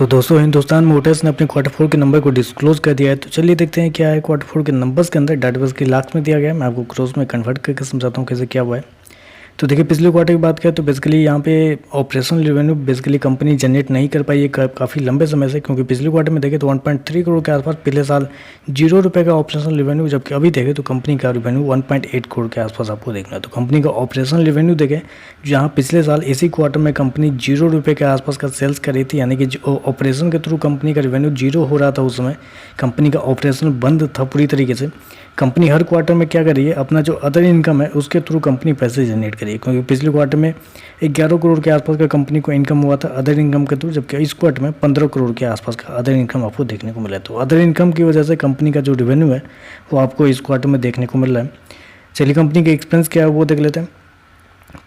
तो दोस्तों हिंदुस्तान मोटर्स ने अपने क्वार्टर 4 के नंबर को डिस्क्लोज कर दिया है। तो चलिए देखते हैं क्या है क्वार्टर 4 के नंबर्स के अंदर। डाटाबेस के लास्ट में दिया गया है, मैं आपको क्रोस में कन्वर्ट करके समझाता हूँ कैसे क्या हुआ है। तो देखिए पिछले क्वार्टर की बात करें तो बेसिकली यहाँ पे operational revenue basically company generate नहीं कर पाई है काफ़ी लंबे समय से, क्योंकि पिछले क्वार्टर में देखें तो 1.3 करोड़ के आसपास पिछले साल ₹0 का ऑपरेशनल रेवेन्यू, जबकि अभी देखें तो कंपनी का रेवेन्यू 1.8 करोड़ के आसपास आपको देखना है। तो कंपनी का ऑपरेशनल रेवेन्यू देखें जहाँ पिछले साल इसी क्वार्टर में कंपनी ₹0 के आसपास का सेल्स कर रही थी, यानी कि ऑपरेशन के थ्रू कंपनी का रेवेन्यू जीरो हो रहा था। उस समय कंपनी का ऑपरेशन बंद था पूरी तरीके से। कंपनी हर क्वार्टर में क्या कर रही है, अपना जो अदर इनकम है उसके थ्रू कंपनी पैसे जनरेट करी है, क्योंकि पिछले क्वार्टर में 11 करोड़ के आसपास का कंपनी को इनकम हुआ था अदर इनकम के थ्रू, जबकि इस क्वार्टर में 15 करोड़ के आसपास का अदर इनकम आपको देखने को मिला है। तो अदर इनकम की वजह से कंपनी का जो रेवेन्यू है वो आपको इस क्वार्टर में देखने को मिल रहा है। चलिए कंपनी के एक्सपेंस क्या है वो देख लेते हैं।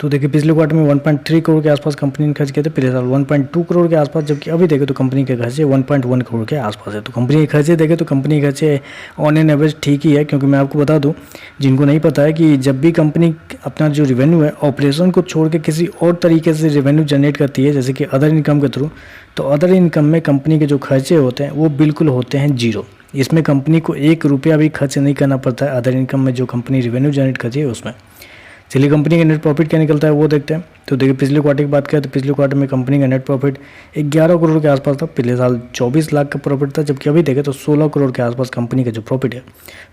तो देखिए पिछले क्वार्टर में 1.3 करोड़ के आसपास कंपनी ने खर्च किए थे, पिछले साल 1.2 करोड़ के आसपास, जबकि अभी देखें तो कंपनी के खर्चे 1.1 करोड़ के आसपास है। तो कंपनी के खर्चे देखें तो कंपनी के खर्चे ऑन एन एवरेज ठीक ही है, क्योंकि मैं आपको बता दूं जिनको नहीं पता है कि जब भी कंपनी अपना जो रेवेन्यू है ऑपरेशन को छोड़ के किसी और तरीके से रेवेन्यू जनरेट करती है, जैसे कि अदर इनकम के थ्रू, तो अदर इनकम में कंपनी के जो खर्चे होते हैं वो बिल्कुल होते हैं जीरो। इसमें कंपनी को ₹1 भी खर्च नहीं करना पड़ता है अदर इनकम में जो कंपनी रेवेन्यू जनरेट करती है उसमें। चलिए कंपनी का नेट प्रॉफिट क्या निकलता है वो देखते हैं। तो देखिए पिछले क्वार्टर की बात करें तो पिछले क्वार्टर में कंपनी का नेट प्रॉफिट 11 करोड़ के आसपास था, पिछले साल 24 लाख का प्रॉफिट था, जबकि अभी देखें तो 16 करोड़ के आसपास कंपनी का जो प्रॉफिट है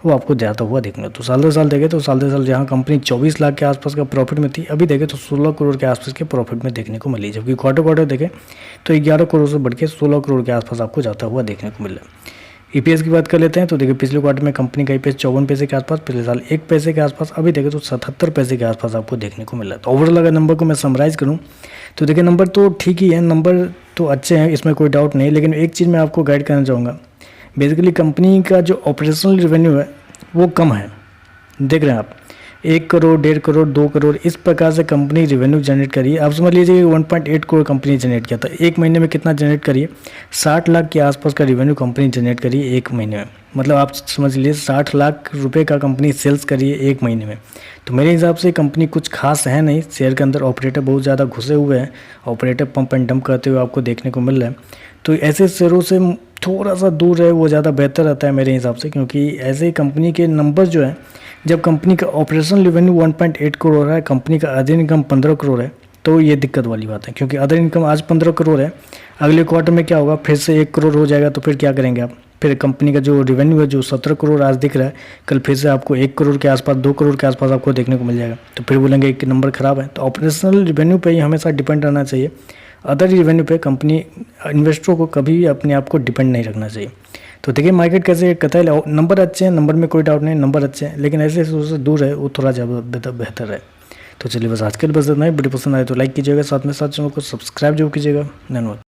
वो आपको जाता हुआ देखना। तो साल दर साल देखें तो साल दर साल जहाँ कंपनी 24 लाख के आसपास का प्रॉफिट में थी, अभी देखें तो 16 करोड़ के आसपास के प्रॉफिट में देखने को मिली, जबकि क्वार्टर देखें तो 11 करोड़ से बढ़ के 16 करोड़ के आसपास आपको जाता हुआ देखने को मिल रहा है। ईपीएस की बात कर लेते हैं। तो देखिए पिछले क्वार्टर में कंपनी का ईपीएस 54 पैसे के आसपास, पिछले साल 1 पैसे के आसपास, अभी देखें तो 77 पैसे के आसपास आपको देखने को मिला है। तो ओवरऑल अगर नंबर को मैं समराइज़ करूं तो देखिए नंबर तो ठीक ही है, नंबर तो अच्छे हैं, इसमें कोई डाउट नहीं, लेकिन एक चीज़ मैं आपको गाइड करना चाहूँगा। बेसिकली कंपनी का जो ऑपरेशनल रेवेन्यू है वो कम है, देख रहे हैं आप, 1 करोड़, 1.5 करोड़, 2 करोड़, इस प्रकार से कंपनी रेवेन्यू जनरेट करी है। आप समझ लीजिए 1.8 करोड़ कंपनी जनरेट किया था, एक महीने में कितना जनरेट करिए, 60 लाख के आसपास का रेवेन्यू कंपनी जनरेट करी है एक महीने में। मतलब आप समझ लीजिए 60 लाख रुपए का कंपनी सेल्स करी है एक महीने में। तो मेरे हिसाब से कंपनी कुछ खास है नहीं, शेयर के अंदर ऑपरेटर बहुत ज़्यादा घुसे हुए हैं, ऑपरेटर पंप एंड डंप करते हुए आपको देखने को मिल रहा है। तो ऐसे शेयरों से थोड़ा सा दूर रहे वो ज़्यादा बेहतर रहता है मेरे हिसाब से, क्योंकि ऐसे कंपनी के नंबर जो है, जब कंपनी का ऑपरेशनल रेवेन्यू 1.8 करोड़ हो रहा है, कंपनी का अदर इनकम 15 करोड़ है, तो ये दिक्कत वाली बात है। क्योंकि अदर इनकम आज 15 करोड़ है, अगले क्वार्टर में क्या होगा, फिर से 1 करोड़ हो जाएगा, तो फिर क्या करेंगे आप, फिर कंपनी का जो रेवेन्यू है जो 17 करोड़ आज दिख रहा है, कल फिर से आपको 1 करोड़ के आसपास, 2 करोड़ के आसपास आपको देखने को मिल जाएगा, तो फिर बोलेंगे एक नंबर ख़राब है। तो ऑपरेशनल रेवेन्यू पे ही हमेशा डिपेंड रहना चाहिए, अदर रेवेन्यू पे कंपनी इन्वेस्टरों को कभी भी अपने आप को डिपेंड नहीं रखना चाहिए। तो देखिए मार्केट कैसे कतई नंबर अच्छे हैं, नंबर में कोई डाउट नहीं, नंबर अच्छे हैं, लेकिन ऐसे से दूर है वो थोड़ा ज़्यादा बेहतर है। तो चलिए बस आज के लिए बस इतना ही। वीडियो पसंद आए तो लाइक कीजिएगा, साथ में साथ चैनल को सब्सक्राइब जरूर कीजिएगा। धन्यवाद।